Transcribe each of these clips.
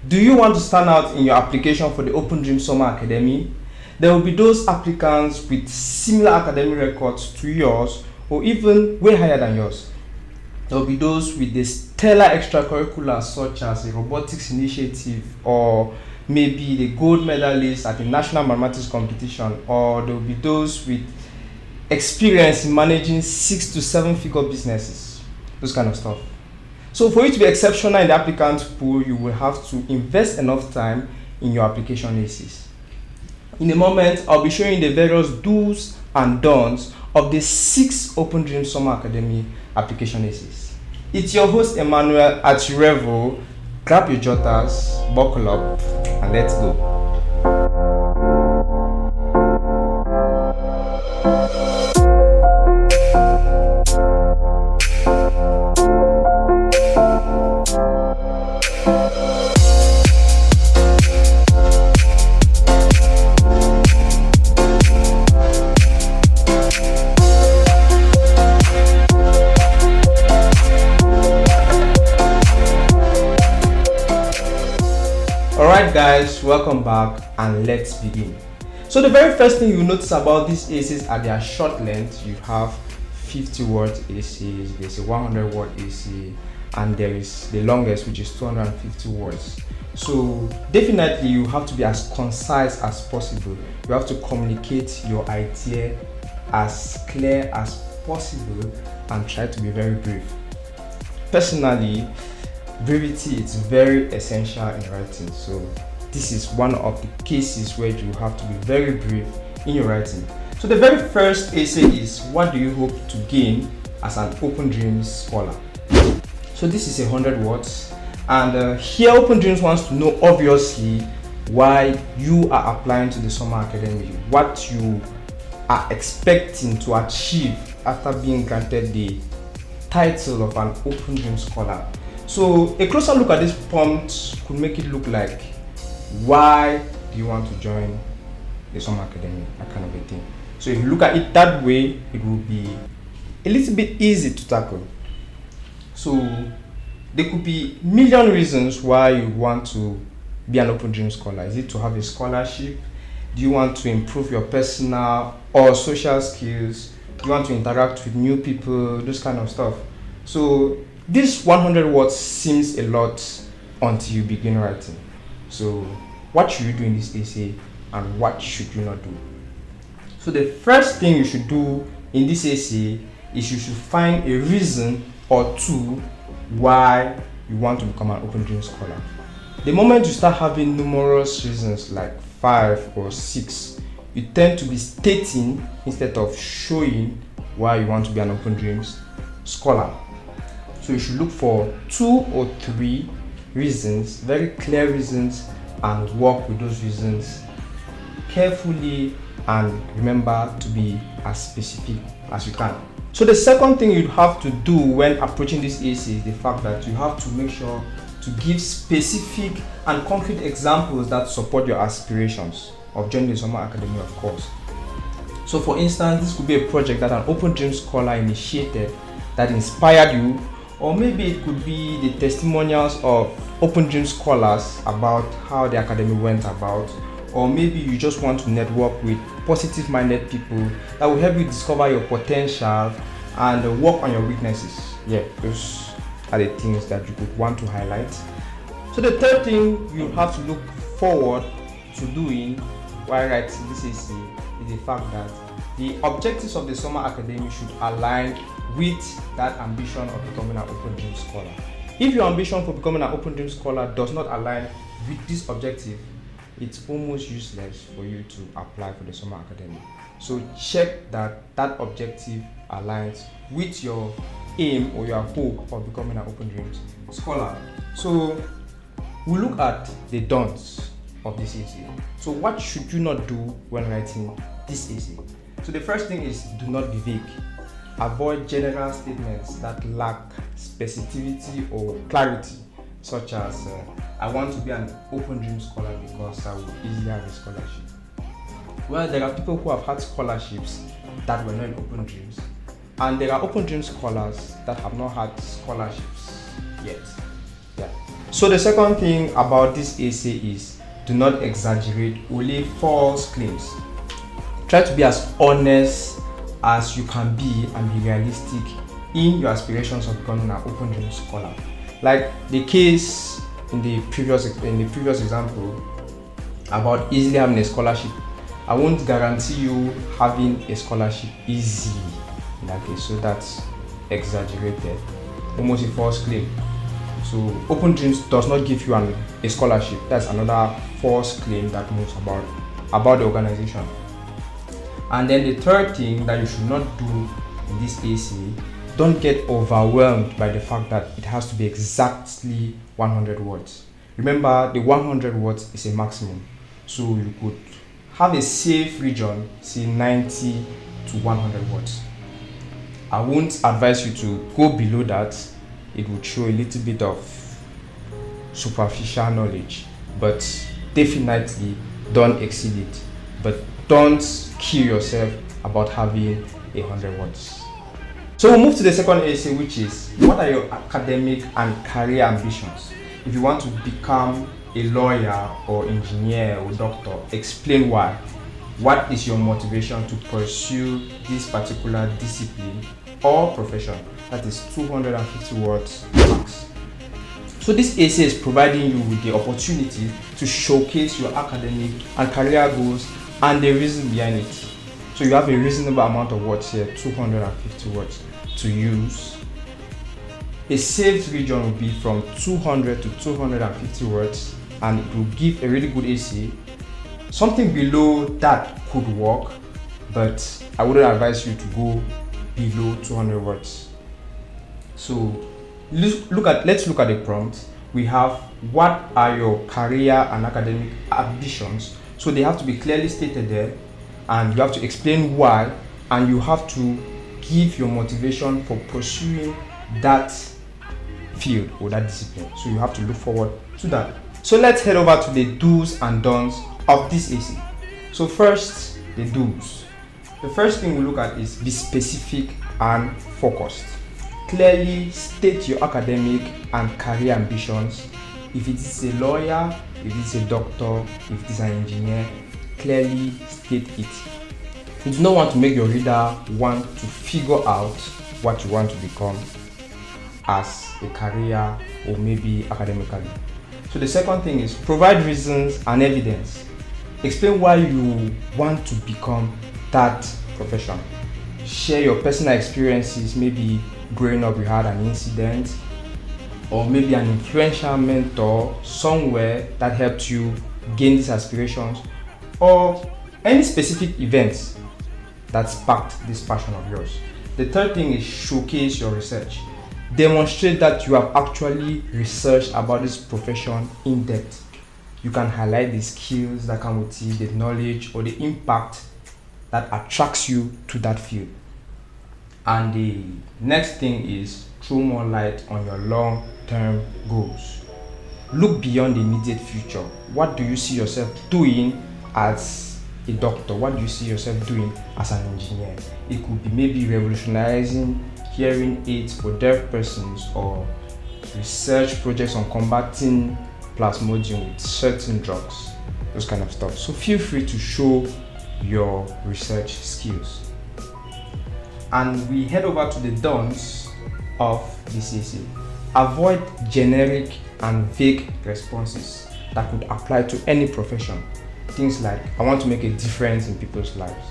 Do you want to stand out in your application for the Open Dream Summer Academy? There will be those applicants with similar academic records to yours or even way higher than yours. There will be those with the stellar extracurriculars such as a robotics initiative or maybe the gold medalist at the national mathematics competition, or there will be those with experience in managing 6 to 7 figure businesses, those kind of stuff. So for you to be exceptional in the applicant pool, you will have to invest enough time in your application essays. In a moment, I'll be showing the various do's and don'ts of the 6 Open Dream Summer Academy application essays. It's your host Emmanuel at Revo. Grab your jotters, buckle up, and let's go. Alright guys, welcome back and let's begin. So the very first thing you notice about these essays are their short length. You have 50 word essays, there's a 100 word essay, and there is the longest, which is 250 words. So definitely you have to be as concise as possible. You have to communicate your idea as clear as possible and try to be very brief. Personally, brevity is very essential in writing, so this is one of the cases where you have to be very brief in your writing. So the very first essay is, what do you hope to gain as an Open Dreams scholar? So this is 100 words, and here Open Dreams wants to know obviously why you are applying to the Summer Academy, what you are expecting to achieve after being granted the title of an Open Dreams scholar. So a closer look at this prompt could make it look like, why do you want to join the Summer Academy, that kind of a thing. So if you look at it that way, it will be a little bit easy to tackle. So there could be million reasons why you want to be an Open Dream scholar. Is it to have a scholarship? Do you want to improve your personal or social skills? Do you want to interact with new people? Those kind of stuff. So this 100 words seems a lot until you begin writing. So what should you do in this essay and what should you not do? So the first thing you should do in this essay is you should find a reason or two why you want to become an Open Dream scholar. The moment you start having numerous reasons like 5 or 6, you tend to be stating instead of showing why you want to be an Open Dreams scholar. So you should look for 2 or 3 reasons, very clear reasons, and work with those reasons carefully, and remember to be as specific as you can. So the second thing you have to do when approaching this essay is the fact that you have to make sure to give specific and concrete examples that support your aspirations of joining the Summer Academy, of course. So for instance, this could be a project that an Open Dream scholar initiated that inspired you, or maybe it could be the testimonials of Open Dream scholars about how the academy went about, or maybe you just want to network with positive-minded people that will help you discover your potential and work on your weaknesses. Yeah, those are the things that you could want to highlight. So the third thing you have to look forward to doing while writing this essay is the fact that the objectives of the Summer Academy should align with that ambition of becoming an Open Dream scholar. If your ambition for becoming an Open Dream scholar does not align with this objective, it's almost useless for you to apply for the Summer Academy. So check that that objective aligns with your aim or your hope of becoming an Open Dreams scholar. So we'll look at the don'ts of this essay. So what should you not do when writing this essay? So the first thing is, do not be vague. Avoid general statements that lack specificity or clarity, such as I want to be an Open Dream scholar because I will easily have a scholarship. Well, there are people who have had scholarships that were not in Open Dreams, and there are Open Dream scholars that have not had scholarships yet. Yeah. So the second thing about this essay is do not exaggerate only false claims. Try to be as honest as you can be and be realistic in your aspirations of becoming an open dream scholar. Like the case in the previous example about easily having a scholarship. I won't guarantee you having a scholarship easily in that case, so that's exaggerated, almost a false claim. So open dreams does not give you a scholarship. That's another false claim that moves about the organization. And then the third thing that you should not do in this essay, don't get overwhelmed by the fact that it has to be exactly 100 words. Remember, the 100 words is a maximum. So you could have a safe region, say 90 to 100 words. I won't advise you to go below that. It would show a little bit of superficial knowledge, but definitely don't exceed it. But don't kill yourself about having 100 words. So we'll move to the second essay, which is what are your academic and career ambitions? If you want to become a lawyer or engineer or doctor, explain why. What is your motivation to pursue this particular discipline or profession? That is 250 words max. So this essay is providing you with the opportunity to showcase your academic and career goals and the reason behind it. So you have a reasonable amount of words here, 250 words to use. A safe region will be from 200 to 250 words, and it will give a really good essay. Something below that could work, but I wouldn't advise you to go below 200 words. So let's look at the prompt. We have what are your career and academic ambitions. So they have to be clearly stated there, and you have to explain why, and you have to give your motivation for pursuing that field or that discipline. So you have to look forward to that. So let's head over to the do's and don'ts of this essay. So first, the do's. The first thing we look at is be specific and focused. Clearly state your academic and career ambitions. If it is a lawyer, if it is a doctor, if it is an engineer, clearly state it. You do not want to make your reader want to figure out what you want to become as a career or maybe academically. So the second thing is provide reasons and evidence. Explain why you want to become that profession. Share your personal experiences. Maybe growing up you had an incident, or maybe an influential mentor somewhere that helped you gain these aspirations, or any specific events that sparked this passion of yours. The third thing is showcase your research. Demonstrate that you have actually researched about this profession in depth. You can highlight the skills that come with it, the knowledge or the impact that attracts you to that field. And the next thing is throw more light on your long-term goals. Look beyond the immediate future. What do you see yourself doing as a doctor? What do you see yourself doing as an engineer? It could be maybe revolutionizing hearing aids for deaf persons, or research projects on combating plasmodium with certain drugs, those kind of stuff. So feel free to show your research skills. And we head over to the don'ts of this essay. Avoid generic and vague responses that could apply to any profession. Things like, I want to make a difference in people's lives,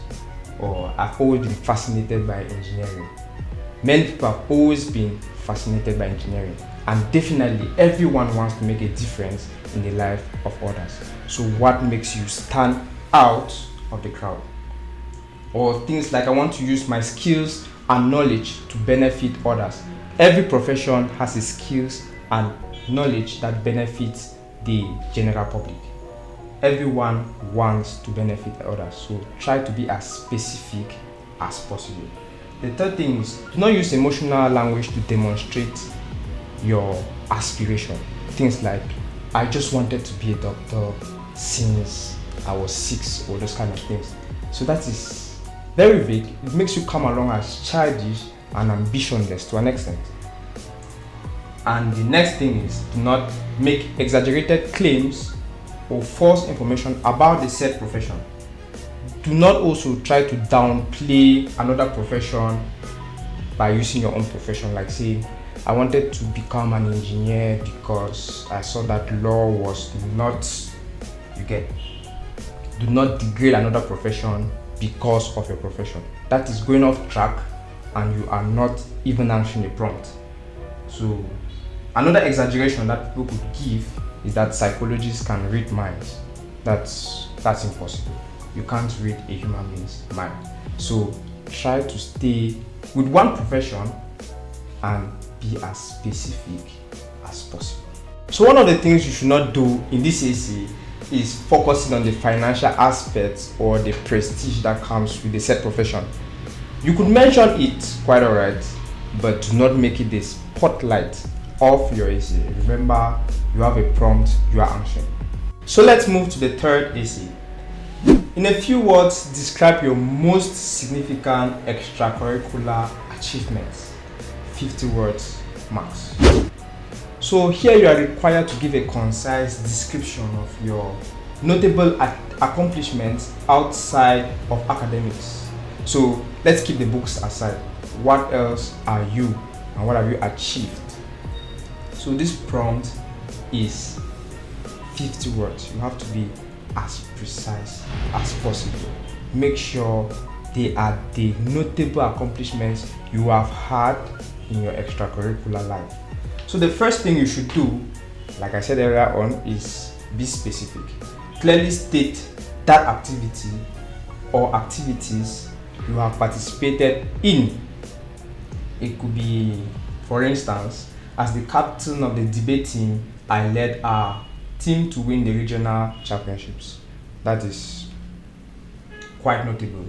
or I've always been fascinated by engineering. Many people have always been fascinated by engineering, and definitely everyone wants to make a difference in the life of others. So what makes you stand out of the crowd? Or things like, I want to use my skills and knowledge to benefit others. Every profession has its skills and knowledge that benefits the general public. Everyone wants to benefit others, so try to be as specific as possible. The third thing is, do not use emotional language to demonstrate your aspiration. Things like, I just wanted to be a doctor since I was 6, or those kind of things. So that is very vague. It makes you come along as childish and ambitionless to an extent. And the next thing is, do not make exaggerated claims or false information about the said profession. Do not also try to downplay another profession by using your own profession, like say, I wanted to become an engineer because I saw that law was not, you get. Do not degrade another profession because of your profession. That is going off track and you are not even answering the prompt. So another exaggeration that people could give is that psychologists can read minds. That's impossible. You can't read a human being's mind. So try to stay with one profession and be as specific as possible. So one of the things you should not do in this AC is focusing on the financial aspects or the prestige that comes with the said profession. You could mention it quite alright, but do not make it the spotlight of your AC. Remember, you have a prompt you are answering. So let's move to the third AC. In a few words, describe your most significant extracurricular achievements. 50 words max. So here you are required to give a concise description of your notable accomplishments outside of academics. So let's keep the books aside. What else are you and what have you achieved? So this prompt is 50 words. You have to be as precise as possible. Make sure they are the notable accomplishments you have had in your extracurricular life. So the first thing you should do, like I said earlier on, is be specific. Clearly state that activity or activities you have participated in. It could be, for instance, as the captain of the debate team, I led our team to win the regional championships. That is quite notable.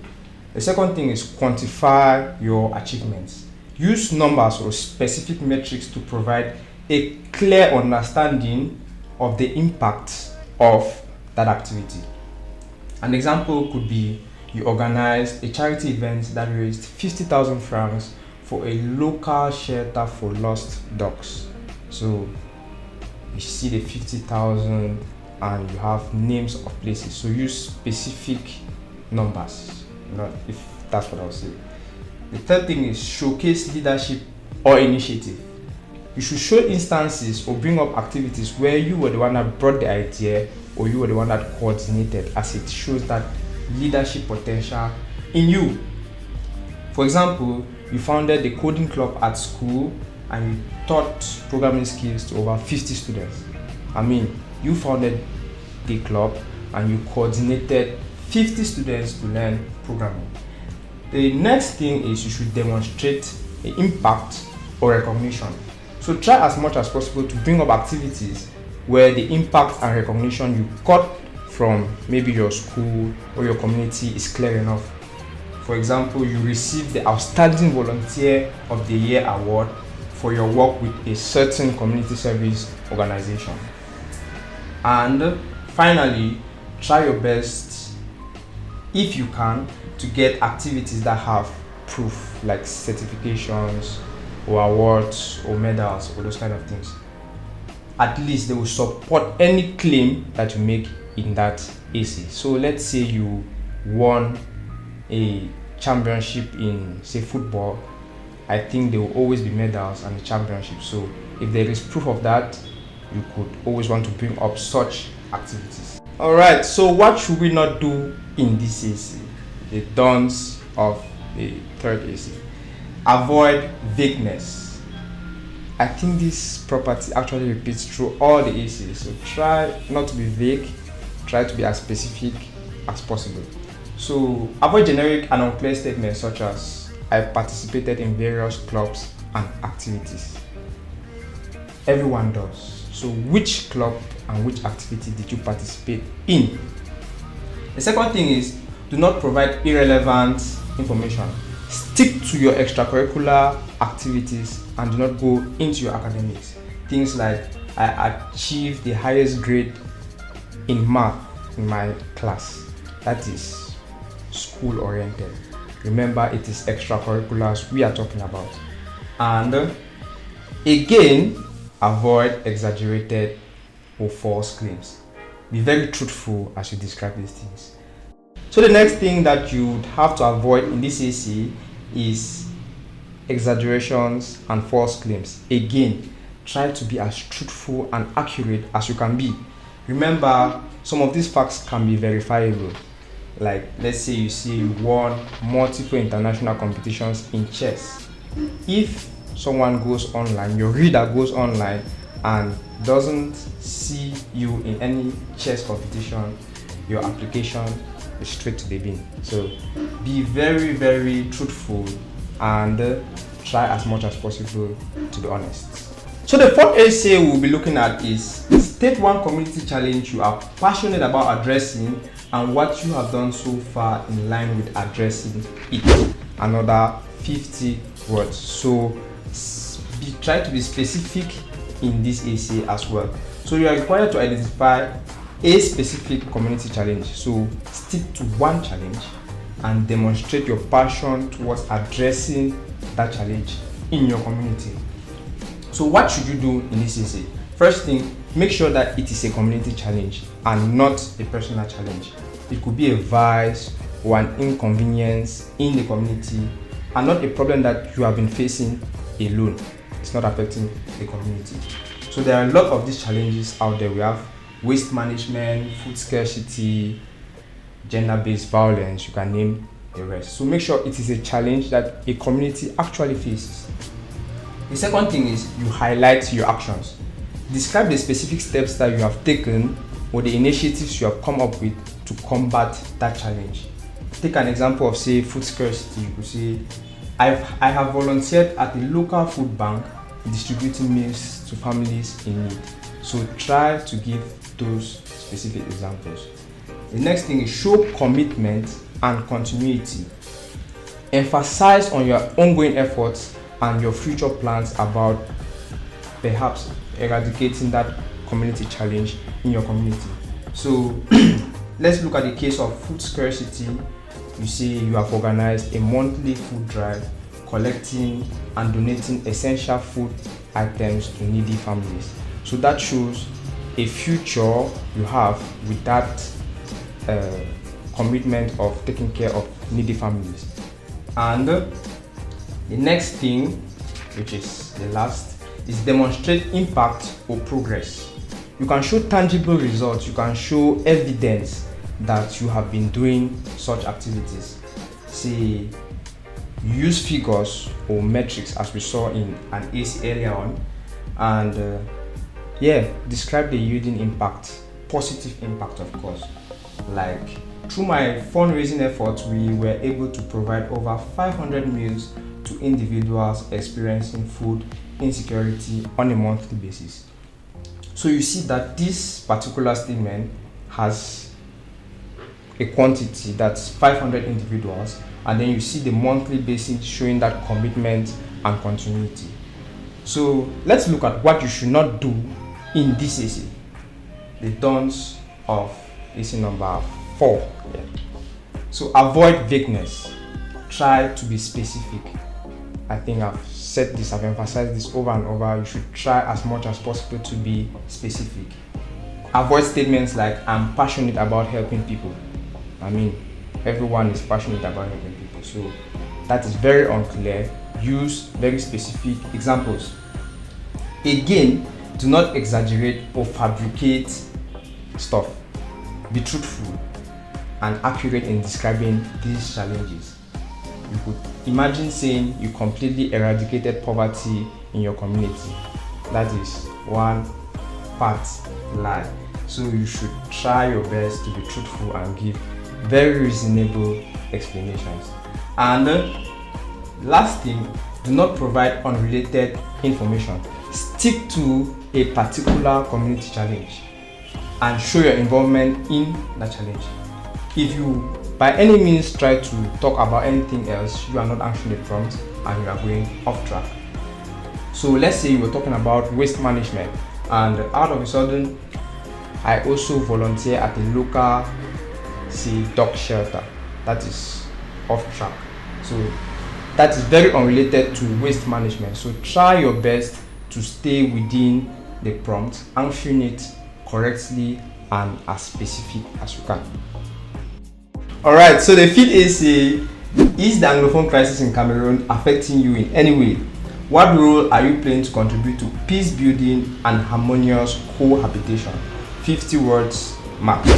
The second thing is quantify your achievements. Use numbers or specific metrics to provide a clear understanding of the impact of that activity. An example could be you organized a charity event that raised 50,000 francs for a local shelter for lost dogs. So you see the 50,000 and you have names of places. So use specific numbers, if that's what I would say. The third thing is showcase leadership or initiative. You should show instances or bring up activities where you were the one that brought the idea or you were the one that coordinated, as it shows that leadership potential in you. For example, you founded the coding club at school and you taught programming skills to over 50 students. You founded the club and you coordinated 50 students to learn programming. The next thing is you should demonstrate the impact or recognition. So try as much as possible to bring up activities where the impact and recognition you got from maybe your school or your community is clear enough. For example, you received the Outstanding Volunteer of the Year award for your work with a certain community service organization. And finally, try your best, if you can, to get activities that have proof, like certifications or awards or medals or those kind of things. At least they will support any claim that you make in that AC. So let's say you won a championship in, say, football. I think there will always be medals and the championship. So if there is proof of that, you could always want to bring up such activities. Alright, so what should we not do in this AC? The dons of the third AC. Avoid vagueness. I think this property actually repeats through all the ACs. So try not to be vague, try to be as specific as possible. So avoid generic and unclear statements such as I participated in various clubs and activities. Everyone does. So which club and which activity did you participate in? The second thing is do not provide irrelevant information. Stick to your extracurricular activities and do not go into your academics. Things like I achieved the highest grade in math in my class. That is school oriented. Remember, it is extracurriculars we are talking about. And again, avoid exaggerated or false claims. Be very truthful as you describe these things. So the next thing that you'd have to avoid in this essay is exaggerations and false claims. Again, try to be as truthful and accurate as you can be. Remember, some of these facts can be verifiable. Like, let's say you see you won multiple international competitions in chess. If someone goes online, your reader goes online and doesn't see you in any chess competition, your application is straight to the bin. So be very, very truthful and try as much as possible to be honest. So the fourth essay we'll be looking at is state one community challenge you are passionate about addressing and what you have done so far in line with addressing it. Another 50 words. So try to be specific in this essay as well. So you are required to identify a specific community challenge. So stick to one challenge and demonstrate your passion towards addressing that challenge in your community. So what should you do in this essay? First thing, make sure that it is a community challenge and not a personal challenge. It could be a vice or an inconvenience in the community and not a problem that you have been facing alone. It's not affecting the community. So there are a lot of these challenges out there. We have waste management, food scarcity, gender-based violence, you can name the rest. So make sure it is a challenge that a community actually faces. The second thing is you highlight your actions. Describe the specific steps that you have taken or the initiatives you have come up with to combat that challenge. Take an example of, say, food scarcity. You could say, I have volunteered at a local food bank distributing meals to families in need. So try to give those specific examples. The next thing is show commitment and continuity. Emphasize on your ongoing efforts and your future plans about perhaps eradicating that community challenge in your community. So let's look at the case of food scarcity. You see, you have organized a monthly food drive collecting and donating essential food items to needy families. So that shows a future you have with that commitment of taking care of needy families. And the next thing, which is the last, is demonstrate impact or progress. You can show tangible results, you can show evidence that you have been doing such activities. Say, use figures or metrics as we saw in an AC earlier on, and describe the yielding impact, positive impact of course. Like, through my fundraising efforts, we were able to provide over 500 meals to individuals experiencing food insecurity on a monthly basis. So you see that this particular statement has a quantity that's 500 individuals, and then you see the monthly basis showing that commitment and continuity. So let's look at what you should not do in this essay. The don'ts of essay number 4. Yeah. So avoid vagueness. Try to be specific. I think I've said this, I've emphasized this over and over. You should try as much as possible to be specific. Avoid statements like, I'm passionate about helping people. I mean, everyone is passionate about helping people. So that is very unclear. Use very specific examples. Again, do not exaggerate or fabricate stuff. Be truthful and accurate in describing these challenges. You could imagine saying you completely eradicated poverty in your community. That is one part lie. So you should try your best to be truthful and give very reasonable explanations. And last thing, do not provide unrelated information. Stick to a particular community challenge and show your involvement in that challenge. If you by any means try to talk about anything else, you are not answering the prompt and you are going off track. So let's say you were talking about waste management, and out of a sudden I also volunteer at a local, say, dog shelter. That is off track. So that is very unrelated to waste management. So try your best to stay within the prompt, answering it correctly and as specific as you can. Alright, so the fifth essay: is the Anglophone crisis in Cameroon affecting you in any way? What role are you playing to contribute to peace building and harmonious cohabitation? 50 words max.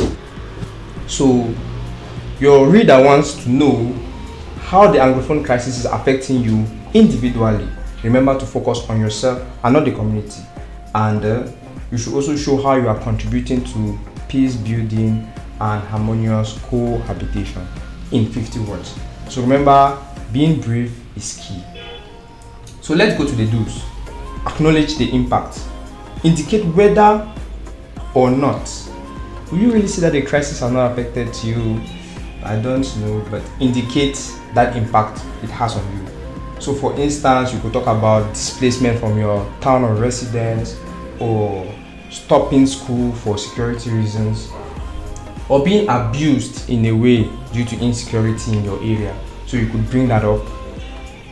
So your reader wants to know how the Anglophone crisis is affecting you individually. Remember to focus on yourself and not the community. And you should also show how you are contributing to peace building and harmonious cohabitation in 50 words. So remember, being brief is key. So let's go to the do's. Acknowledge the impact. Indicate whether or not. Will you really say that the crisis has not affected you? I don't know, but indicate that impact it has on you. So for instance, you could talk about displacement from your town of residence, or stopping school for security reasons, or being abused in a way due to insecurity in your area. So you could bring that up.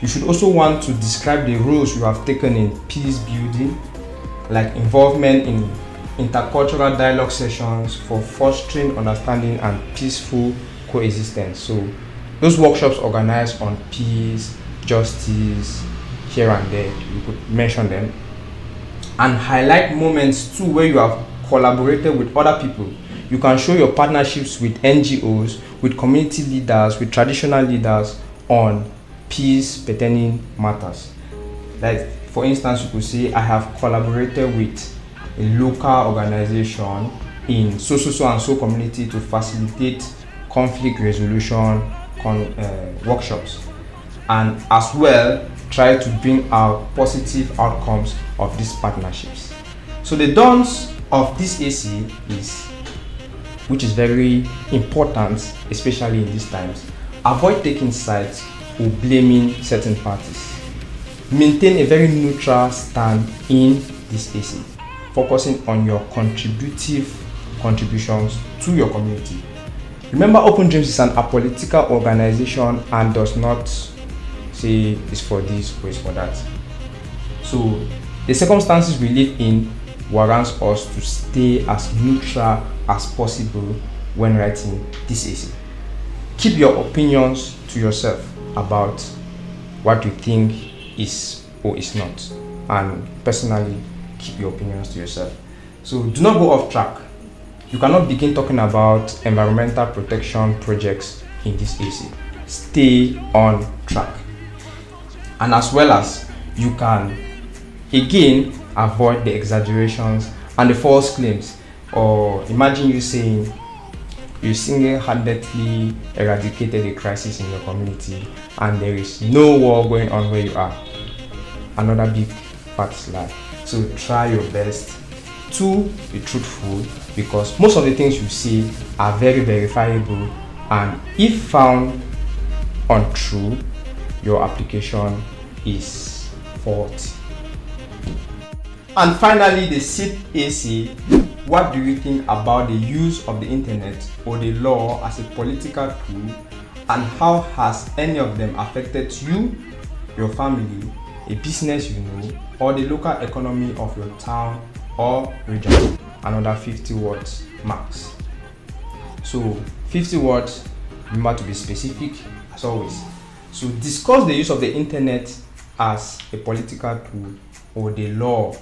You should also want to describe the roles you have taken in peace building, like involvement in intercultural dialogue sessions for fostering understanding and peaceful coexistence. So those workshops organized on peace, justice, here and there, you could mention them. And highlight moments too where you have collaborated with other people. You can show your partnerships with NGOs, with community leaders, with traditional leaders on peace pertaining matters. Like for instance, you could say, I have collaborated with a local organization in so and so community to facilitate conflict resolution workshops, and as well try to bring out positive outcomes of these partnerships. So the dons of this AC is, which is very important, especially in these times: avoid taking sides or blaming certain parties. Maintain a very neutral stand in this AC, focusing on your contributions to your community. Remember, Open Dreams is an apolitical organization and does not say it's for this or it's for that. So the circumstances we live in warrants us to stay as neutral as possible when writing this essay. Keep your opinions to yourself about what you think is or is not, and personally keep your opinions to yourself. So do not go off track. You cannot begin talking about environmental protection projects in this essay. Stay on track. And as well as you can again avoid the exaggerations and the false claims. Or imagine you saying you single-handedly eradicated a crisis in your community and there is no war going on where you are. Another big fat lie. So try your best to be truthful, because most of the things you see are very verifiable, and if found untrue, your application is faulty. And finally, the sixth AC: what do you think about the use of the internet or the law as a political tool, and how has any of them affected you, your family, a business you know, or the local economy of your town or region? Another 50 words max. So 50 words, remember to be specific as always. So discuss the use of the internet as a political tool or the law,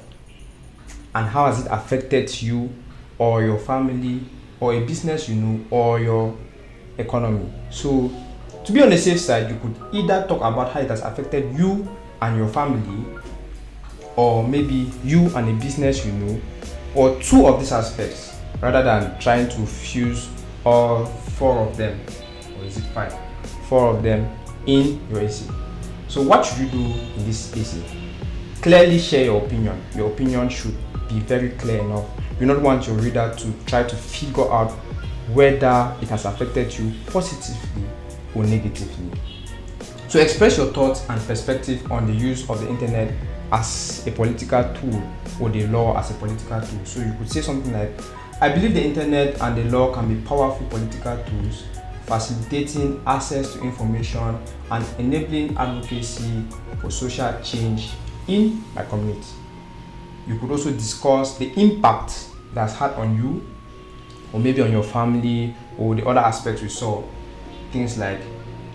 and how has it affected you or your family or a business you know or your economy. So to be on the safe side, you could either talk about how it has affected you and your family, or maybe you and a business you know, or two of these aspects, rather than trying to fuse all four of them, or is it five? Four of them in your essay. So what should you do in this essay? Clearly share your opinion. Your opinion should be very clear enough. You don't want your reader to try to figure out whether it has affected you positively or negatively. So express your thoughts and perspective on the use of the internet as a political tool or the law as a political tool. So you could say something like, I believe the internet and the law can be powerful political tools, facilitating access to information and enabling advocacy for social change in my community. You could also discuss the impact that's had on you, or maybe on your family, or the other aspects we saw. Things like,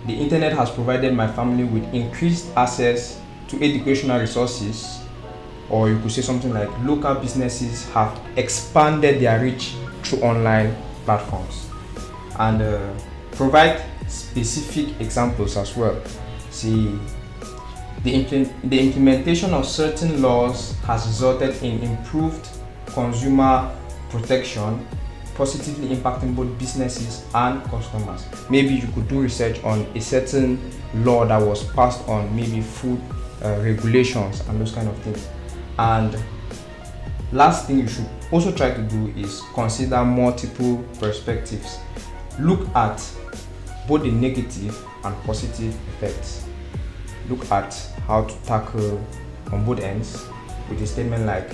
the internet has provided my family with increased access to educational resources, or you could say something like, local businesses have expanded their reach through online platforms. And provide specific examples as well. See, the implementation of certain laws has resulted in improved consumer protection, positively impacting both businesses and customers. Maybe you could do research on a certain law that was passed on maybe food regulations and those kind of things. And last thing you should also try to do is consider multiple perspectives. Look at both the negative and positive effects. Look at how to tackle on both ends with a statement like,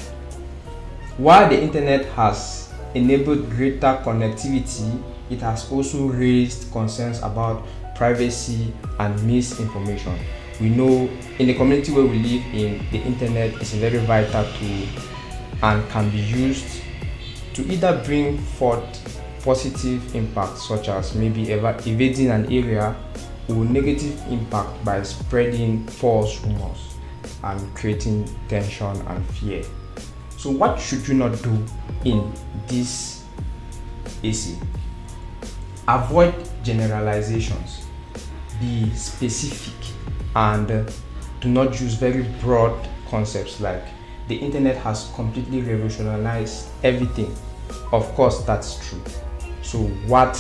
while the internet has enabled greater connectivity, it has also raised concerns about privacy and misinformation. We know in the community where we live in, the internet is a very vital tool and can be used to either bring forth positive impacts, such as maybe evading an area, or negative impact by spreading false rumors and creating tension and fear. So what should you not do in this essay? Avoid generalizations. Be specific and do not use very broad concepts like, the internet has completely revolutionized everything. Of course, that's true. So what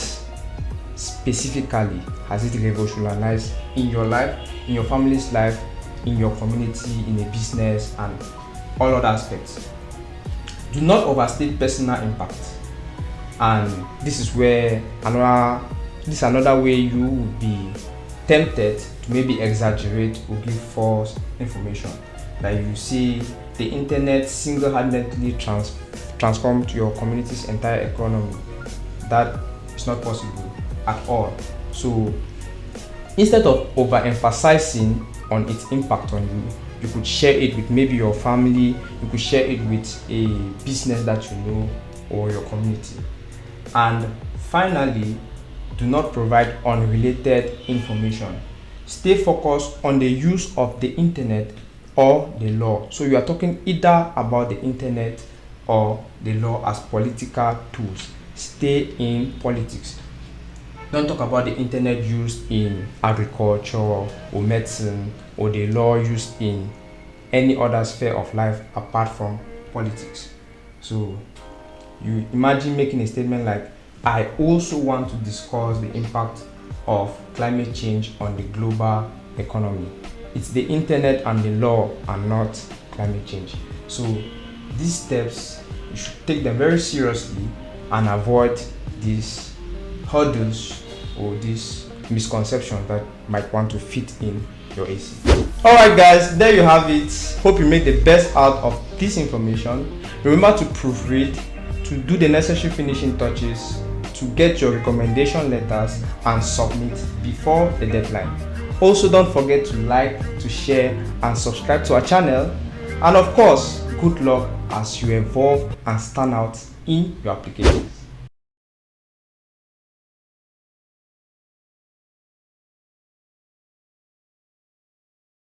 specifically has it revolutionized in your life, in your family's life, in your community, in a business, and all other aspects? Do not overstate personal impact. And this is where another way you would be tempted to maybe exaggerate or give false information. Like you see, the internet single-handedly transformed your community's entire economy. That is not possible at all. So instead of overemphasizing on its impact on you, you could share it with maybe your family, you could share it with a business that you know, or your community. And finally, do not provide unrelated information. Stay focused on the use of the internet or the law. So you are talking either about the internet or the law as political tools. Stay in politics. Don't talk about the internet used in agriculture or medicine, or the law used in any other sphere of life apart from politics. So you imagine making a statement like, I also want to discuss the impact of climate change on the global economy. It's the internet and the law and not climate change. So these steps, you should take them very seriously and avoid these hurdles or these misconceptions that might want to fit in your AC. Alright guys, there you have it. Hope you made the best out of this information. Remember to proofread, to do the necessary finishing touches, to get your recommendation letters and submit before the deadline. Also, don't forget to like, to share and subscribe to our channel. And of course, good luck as you evolve and stand out in your applications.